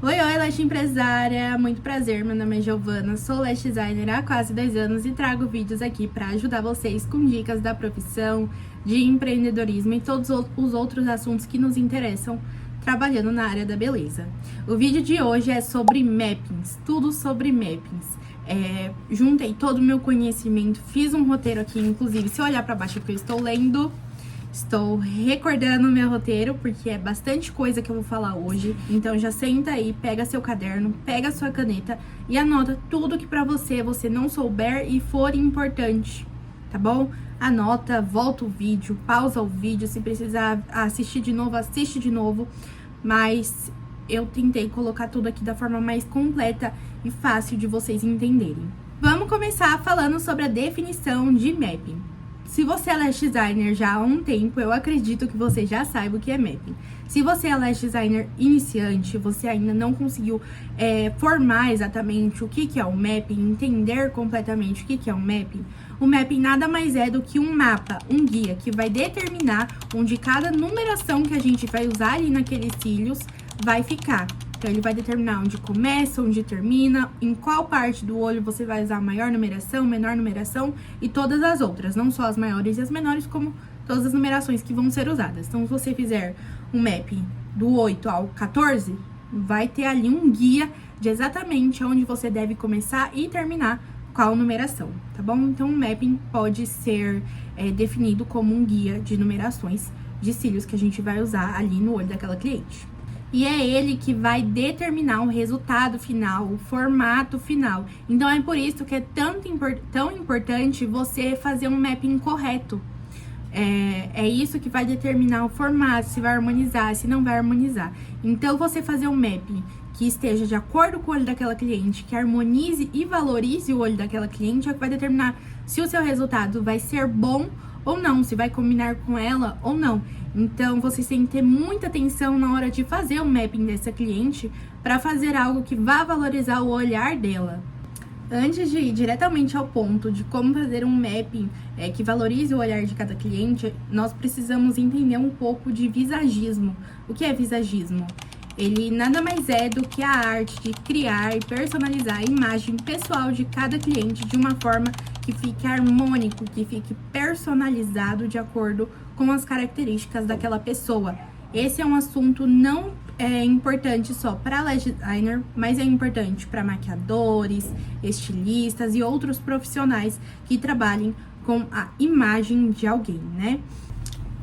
Oi, Lash empresária! Muito prazer, meu nome é Giovana, sou Lash Designer há quase 10 anos e trago vídeos aqui para ajudar vocês com dicas da profissão, de empreendedorismo e todos os outros assuntos que nos interessam trabalhando na área da beleza. O vídeo de hoje é sobre mappings, tudo sobre mappings. Juntei todo o meu conhecimento, fiz um roteiro aqui, inclusive se olhar para baixo que eu estou lendo, estou recordando o meu roteiro, porque é bastante coisa que eu vou falar hoje. Então já senta aí, pega seu caderno, pega sua caneta e anota tudo que pra você não souber e for importante, tá bom? Anota, volta o vídeo, pausa o vídeo, se precisar assistir de novo, assiste de novo. Mas eu tentei colocar tudo aqui da forma mais completa e fácil de vocês entenderem. Vamos começar falando sobre a definição de mapping. Se você é lash designer já há um tempo, eu acredito que você já saiba o que é mapping. Se você é lash designer iniciante, você ainda não conseguiu formar exatamente o que é o mapping, entender completamente o que é o mapping nada mais é do que um mapa, um guia, que vai determinar onde cada numeração que a gente vai usar ali naqueles cílios vai ficar. Então, ele vai determinar onde começa, onde termina, em qual parte do olho você vai usar maior numeração, menor numeração e todas as outras. Não só as maiores e as menores, como todas as numerações que vão ser usadas. Então, se você fizer um mapping do 8 ao 14, vai ter ali um guia de exatamente onde você deve começar e terminar qual numeração, tá bom? Então, o mapping pode ser definido como um guia de numerações de cílios que a gente vai usar ali no olho daquela cliente. E é ele que vai determinar o resultado final, o formato final. Então, é por isso que é tão importante você fazer um mapping correto. É isso que vai determinar o formato, se vai harmonizar, se não vai harmonizar. Então, você fazer um mapping que esteja de acordo com o olho daquela cliente, que harmonize e valorize o olho daquela cliente, é o que vai determinar se o seu resultado vai ser bom ou não, se vai combinar com ela ou não. Então, vocês têm que ter muita atenção na hora de fazer o mapping dessa cliente para fazer algo que vá valorizar o olhar dela. Antes de ir diretamente ao ponto de como fazer um mapping que valorize o olhar de cada cliente, nós precisamos entender um pouco de visagismo. O que é visagismo? Ele nada mais é do que a arte de criar e personalizar a imagem pessoal de cada cliente de uma forma que fique harmônico, que fique personalizado de acordo com as características daquela pessoa. Esse é um assunto não importante só para lash designer, mas é importante para maquiadores, estilistas e outros profissionais que trabalhem com a imagem de alguém, né?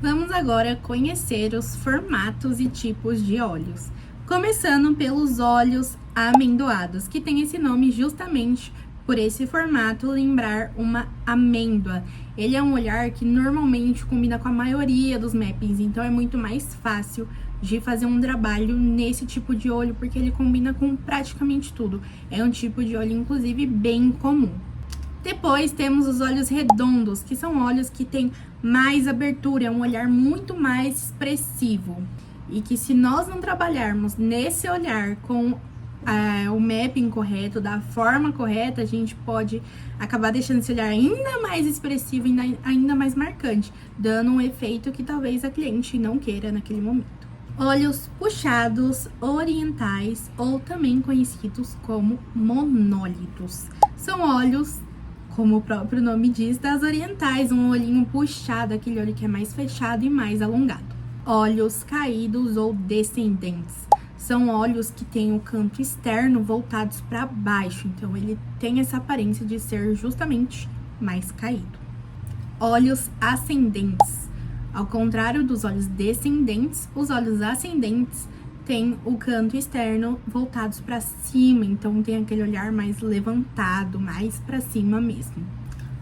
Vamos agora conhecer os formatos e tipos de olhos. Começando pelos olhos amendoados, que tem esse nome justamente por esse formato lembrar uma amêndoa. Ele é um olhar que normalmente combina com a maioria dos mappings, então é muito mais fácil de fazer um trabalho nesse tipo de olho, porque ele combina com praticamente tudo. É um tipo de olho, inclusive, bem comum. Depois temos os olhos redondos, que são olhos que têm mais abertura, é um olhar muito mais expressivo. E que se nós não trabalharmos nesse olhar com o mapping correto, da forma correta, a gente pode acabar deixando esse olhar ainda mais expressivo, ainda mais marcante, dando um efeito que talvez a cliente não queira naquele momento. Olhos puxados orientais, ou também conhecidos como monólitos. São olhos, como o próprio nome diz, das orientais, um olhinho puxado, aquele olho que é mais fechado e mais alongado. Olhos caídos ou descendentes. São olhos que têm o canto externo voltados para baixo, então ele tem essa aparência de ser justamente mais caído. Olhos ascendentes. Ao contrário dos olhos descendentes, os olhos ascendentes têm o canto externo voltados para cima, então tem aquele olhar mais levantado, mais para cima mesmo.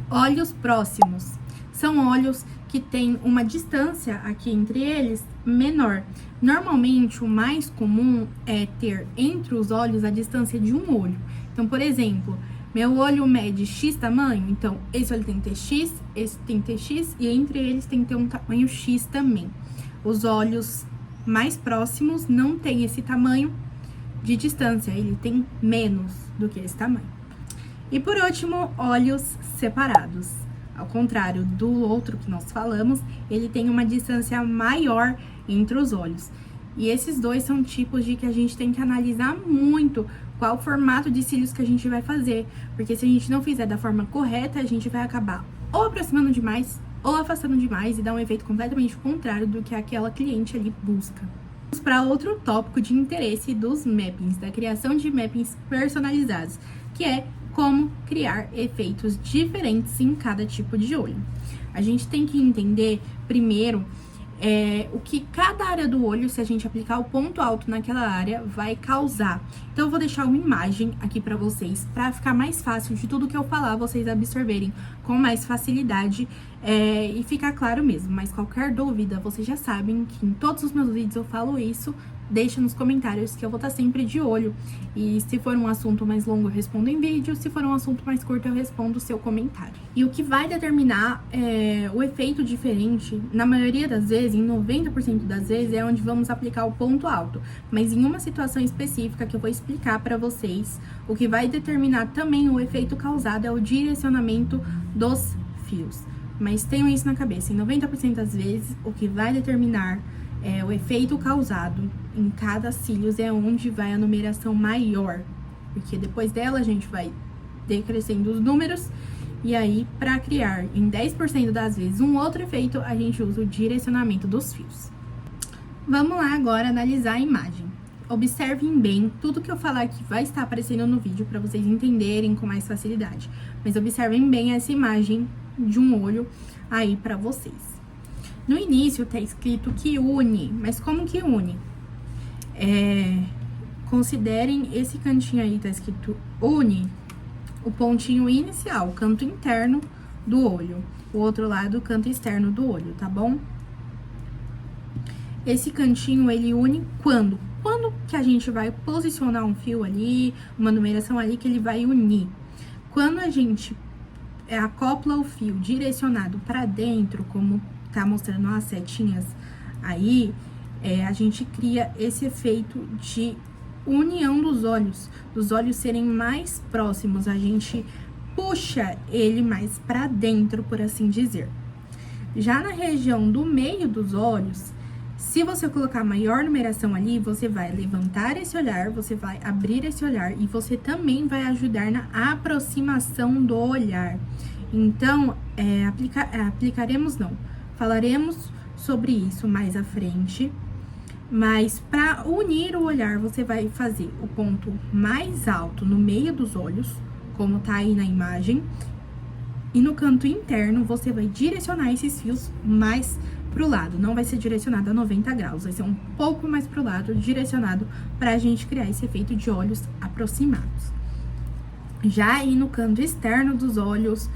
Olhos próximos. São olhos que têm uma distância aqui entre eles menor. Normalmente, o mais comum é ter entre os olhos a distância de um olho. Então, por exemplo, meu olho mede X tamanho, então esse olho tem que ter X, esse tem que ter X, e entre eles tem que ter um tamanho X também. Os olhos mais próximos não têm esse tamanho de distância, ele tem menos do que esse tamanho. E por último, olhos separados. Ao contrário do outro que nós falamos, ele tem uma distância maior entre os olhos. E esses dois são tipos de que a gente tem que analisar muito qual o formato de cílios que a gente vai fazer. Porque se a gente não fizer da forma correta, a gente vai acabar ou aproximando demais ou afastando demais e dar um efeito completamente contrário do que aquela cliente ali busca. Vamos para outro tópico de interesse dos mappings, da criação de mappings personalizados, que é como criar efeitos diferentes em cada tipo de olho. A gente tem que entender primeiro o que cada área do olho, se a gente aplicar o ponto alto naquela área, vai causar. Então eu vou deixar uma imagem aqui pra vocês, pra ficar mais fácil de tudo que eu falar, vocês absorverem com mais facilidade e ficar claro mesmo. Mas qualquer dúvida, vocês já sabem que em todos os meus vídeos eu falo isso. Deixa nos comentários que eu vou estar sempre de olho. E se for um assunto mais longo, eu respondo em vídeo. Se for um assunto mais curto, eu respondo o seu comentário. E o que vai determinar o efeito diferente, na maioria das vezes, em 90% das vezes, é onde vamos aplicar o ponto alto. Mas em uma situação específica que eu vou explicar pra vocês, o que vai determinar também o efeito causado é o direcionamento dos fios. Mas tenham isso na cabeça, em 90% das vezes, o que vai determinar o efeito causado em cada cílios é onde vai a numeração maior, porque depois dela a gente vai decrescendo os números, e aí para criar em 10% das vezes um outro efeito, a gente usa o direcionamento dos fios. Vamos lá agora analisar a imagem. Observem bem, tudo que eu falar aqui vai estar aparecendo no vídeo para vocês entenderem com mais facilidade, mas observem bem essa imagem de um olho aí para vocês. No início tá escrito que une, mas como que une? Considerem esse cantinho aí, tá escrito une, o pontinho inicial, o canto interno do olho. O outro lado, o canto externo do olho, tá bom? Esse cantinho, ele une quando? Quando que a gente vai posicionar um fio ali, uma numeração ali que ele vai unir. Quando a gente acopla o fio direcionado para dentro, como tá mostrando as setinhas aí, a gente cria esse efeito de união dos olhos serem mais próximos, a gente puxa ele mais para dentro, por assim dizer. Já na região do meio dos olhos, se você colocar maior numeração ali, você vai levantar esse olhar, você vai abrir esse olhar e você também vai ajudar na aproximação do olhar. Então, falaremos sobre isso mais à frente, mas para unir o olhar, você vai fazer o ponto mais alto no meio dos olhos, como tá aí na imagem, e no canto interno você vai direcionar esses fios mais pro lado, não vai ser direcionado a 90 graus, vai ser um pouco mais pro lado, direcionado pra gente criar esse efeito de olhos aproximados. Já aí no canto externo dos olhos,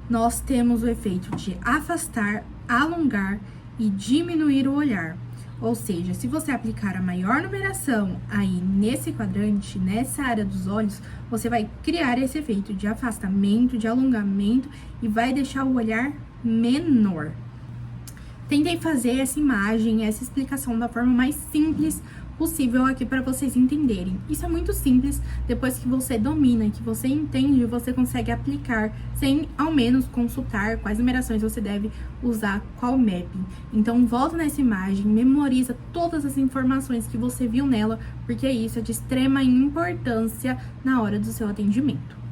nós temos o efeito de afastar, alongar e diminuir o olhar. Ou seja, se você aplicar a maior numeração aí nesse quadrante, nessa área dos olhos, você vai criar esse efeito de afastamento, de alongamento e vai deixar o olhar menor. Tentei fazer essa imagem, essa explicação da forma mais simples possível aqui para vocês entenderem. Isso é muito simples, depois que você domina, que você entende, você consegue aplicar sem ao menos consultar quais numerações você deve usar, qual mapping. Então volta nessa imagem, memoriza todas as informações que você viu nela, porque isso é de extrema importância na hora do seu atendimento.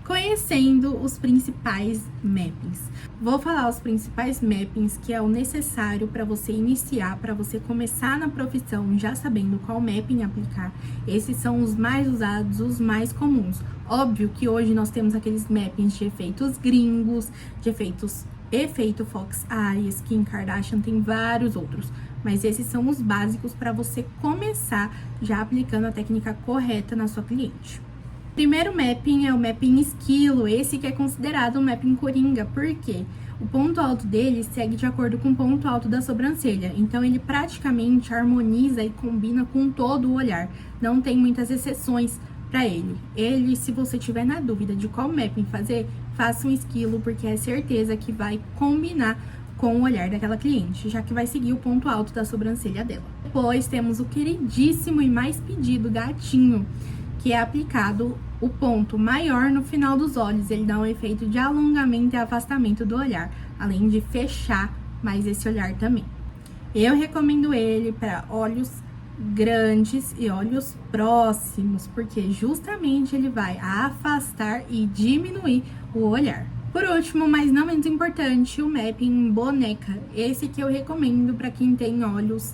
Conhecendo os principais mappings. Vou falar os principais mappings que é o necessário para você iniciar, para você começar na profissão já sabendo qual mapping aplicar. Esses são os mais usados, os mais comuns. Óbvio que hoje nós temos aqueles mappings de efeitos gringos, de efeito Fox Eyes, Kim Kardashian, tem vários outros. Mas esses são os básicos para você começar já aplicando a técnica correta na sua cliente. Primeiro mapping é o mapping esquilo, esse que é considerado um mapping coringa, porque o ponto alto dele segue de acordo com o ponto alto da sobrancelha, então ele praticamente harmoniza e combina com todo o olhar, não tem muitas exceções para ele. Se você tiver na dúvida de qual mapping fazer, faça um esquilo, porque é certeza que vai combinar com o olhar daquela cliente, já que vai seguir o ponto alto da sobrancelha dela. Depois temos o queridíssimo e mais pedido gatinho, que é aplicado o ponto maior no final dos olhos. Ele dá um efeito de alongamento e afastamento do olhar, além de fechar mais esse olhar também. Eu recomendo ele para olhos grandes e olhos próximos, porque justamente ele vai afastar e diminuir o olhar. Por último, mas não menos importante, o mapping boneca. Esse que eu recomendo para quem tem olhos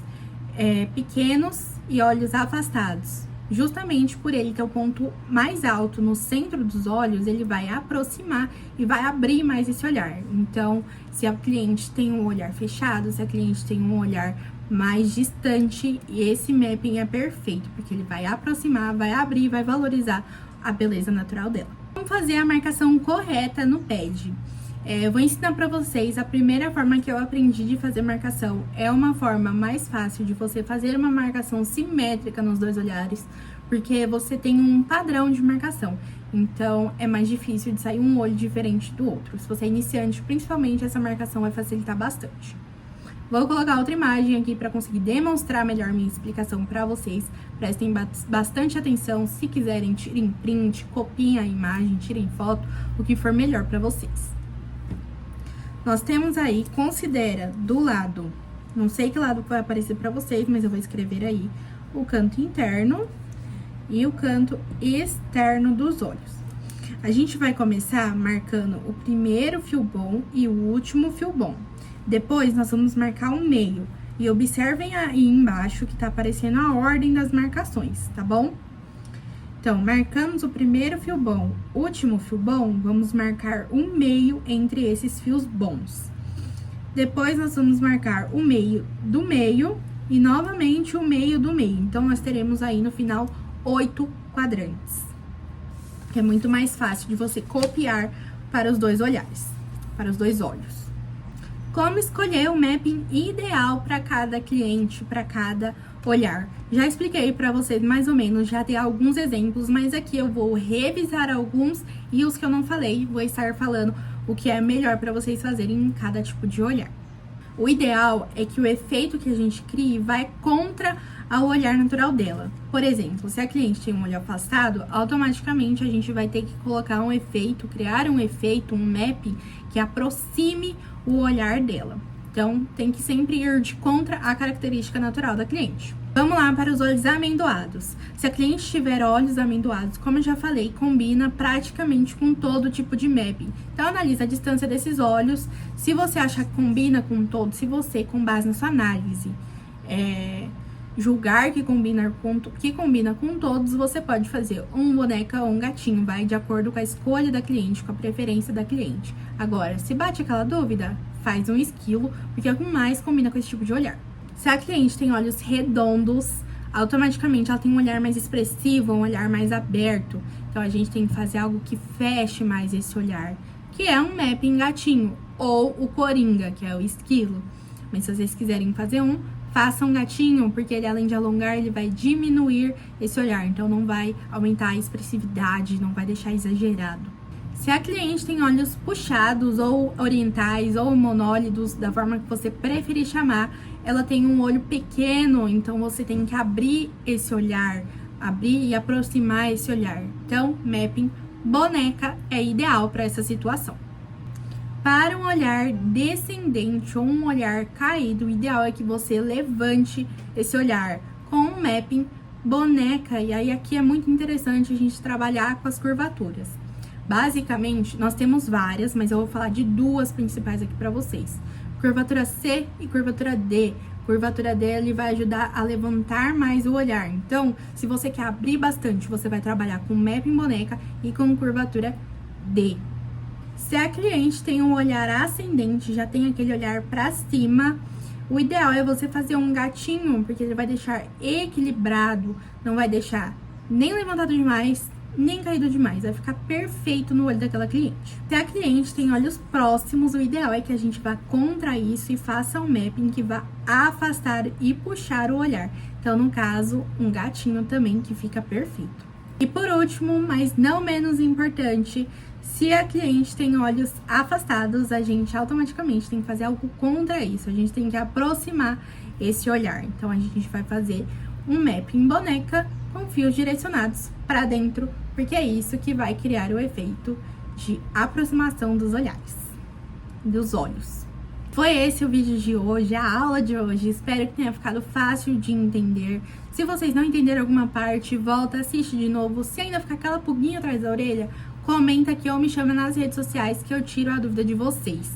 pequenos e olhos afastados. Justamente por ele ter o ponto mais alto no centro dos olhos, ele vai aproximar e vai abrir mais esse olhar. Então, se a cliente tem um olhar fechado, se a cliente tem um olhar mais distante, esse mapping é perfeito, porque ele vai aproximar, vai abrir, vai valorizar a beleza natural dela. Vamos fazer a marcação correta no pad. Eu vou ensinar para vocês a primeira forma que eu aprendi de fazer marcação. É uma forma mais fácil de você fazer uma marcação simétrica nos dois olhares, porque você tem um padrão de marcação. Então, é mais difícil de sair um olho diferente do outro. Se você é iniciante, principalmente, essa marcação vai facilitar bastante. Vou colocar outra imagem aqui para conseguir demonstrar melhor minha explicação para vocês. Prestem bastante atenção. Se quiserem, tirem print, copiem a imagem, tirem foto, o que for melhor para vocês. Nós temos aí, considera do lado, não sei que lado vai aparecer para vocês, mas eu vou escrever aí o canto interno e o canto externo dos olhos. A gente vai começar marcando o primeiro fio bom e o último fio bom. Depois, nós vamos marcar o meio. E observem aí embaixo que tá aparecendo a ordem das marcações, tá bom? Então, marcamos o primeiro fio bom, último fio bom, vamos marcar o meio entre esses fios bons. Depois, nós vamos marcar o meio do meio e novamente o meio do meio. Então, nós teremos aí no final 8 quadrantes. Que é muito mais fácil de você copiar para os dois olhares, para os dois olhos. Como escolher o mapping ideal para cada cliente, para cada olhar? Já expliquei para vocês mais ou menos, já dei alguns exemplos, mas aqui eu vou revisar alguns e os que eu não falei, vou estar falando o que é melhor para vocês fazerem em cada tipo de olhar. O ideal é que o efeito que a gente crie vai contra o olhar natural dela. Por exemplo, se a cliente tem um olho afastado, automaticamente a gente vai ter que colocar um efeito, criar um efeito, um mapping que aproxime o olhar dela. Então, tem que sempre ir de contra a característica natural da cliente. Vamos lá para os olhos amendoados. Se a cliente tiver olhos amendoados, como eu já falei, combina praticamente com todo tipo de mapping. Então, analisa a distância desses olhos. Se você acha que combina com todos, se você, com base na sua análise, julgar que combina com todos, você pode fazer um boneca ou um gatinho, vai de acordo com a escolha da cliente, com a preferência da cliente. Agora, se bate aquela dúvida, faz um esquilo, porque é o que mais combina com esse tipo de olhar. Se a cliente tem olhos redondos, automaticamente ela tem um olhar mais expressivo, um olhar mais aberto. Então, a gente tem que fazer algo que feche mais esse olhar, que é um mapping gatinho, ou o coringa, que é o esquilo. Mas se vocês quiserem fazer faça um gatinho, porque ele, além de alongar, ele vai diminuir esse olhar. Então, não vai aumentar a expressividade, não vai deixar exagerado. Se a cliente tem olhos puxados, ou orientais, ou monólidos, da forma que você preferir chamar, ela tem um olho pequeno, então você tem que abrir esse olhar, abrir e aproximar esse olhar. Então, mapping boneca é ideal para essa situação. Para um olhar descendente ou um olhar caído, o ideal é que você levante esse olhar com um mapping boneca. E aí aqui é muito interessante a gente trabalhar com as curvaturas. Basicamente, nós temos várias, mas eu vou falar de duas principais aqui para vocês. Curvatura C e curvatura D. Curvatura D, ele vai ajudar a levantar mais o olhar. Então, se você quer abrir bastante, você vai trabalhar com mapping boneca e com curvatura D. Se a cliente tem um olhar ascendente, já tem aquele olhar para cima, o ideal é você fazer um gatinho, porque ele vai deixar equilibrado, não vai deixar nem levantado demais, nem caído demais, vai ficar perfeito no olho daquela cliente. Se a cliente tem olhos próximos, o ideal é que a gente vá contra isso e faça um mapping que vá afastar e puxar o olhar. Então, no caso, um gatinho também que fica perfeito. E por último, mas não menos importante, se a cliente tem olhos afastados, a gente automaticamente tem que fazer algo contra isso. A gente tem que aproximar esse olhar. Então, a gente vai fazer um mapping boneca com fios direcionados para dentro, porque é isso que vai criar o efeito de aproximação dos olhares, dos olhos. Foi esse o vídeo de hoje, a aula de hoje. Espero que tenha ficado fácil de entender. Se vocês não entenderam alguma parte, volta, assiste de novo. Se ainda ficar aquela pulguinha atrás da orelha, comenta aqui ou me chama nas redes sociais que eu tiro a dúvida de vocês.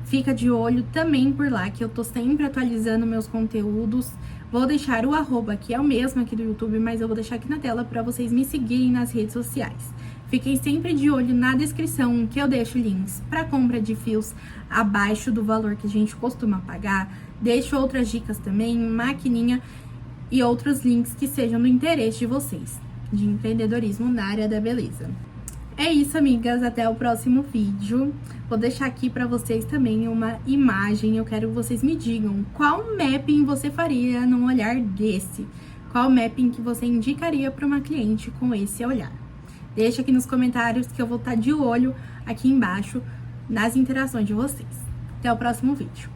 Fica de olho também por lá, que eu tô sempre atualizando meus conteúdos. Vou deixar o arroba aqui, é o mesmo aqui do YouTube, mas eu vou deixar aqui na tela para vocês me seguirem nas redes sociais. Fiquem sempre de olho na descrição, que eu deixo links para compra de fios abaixo do valor que a gente costuma pagar. Deixo outras dicas também, maquininha e outros links que sejam do interesse de vocês, de empreendedorismo na área da beleza. É isso, amigas, até o próximo vídeo. Vou deixar aqui para vocês também uma imagem. Eu quero que vocês me digam qual mapping você faria num olhar desse. Qual mapping que você indicaria para uma cliente com esse olhar. Deixa aqui nos comentários que eu vou estar de olho aqui embaixo nas interações de vocês. Até o próximo vídeo.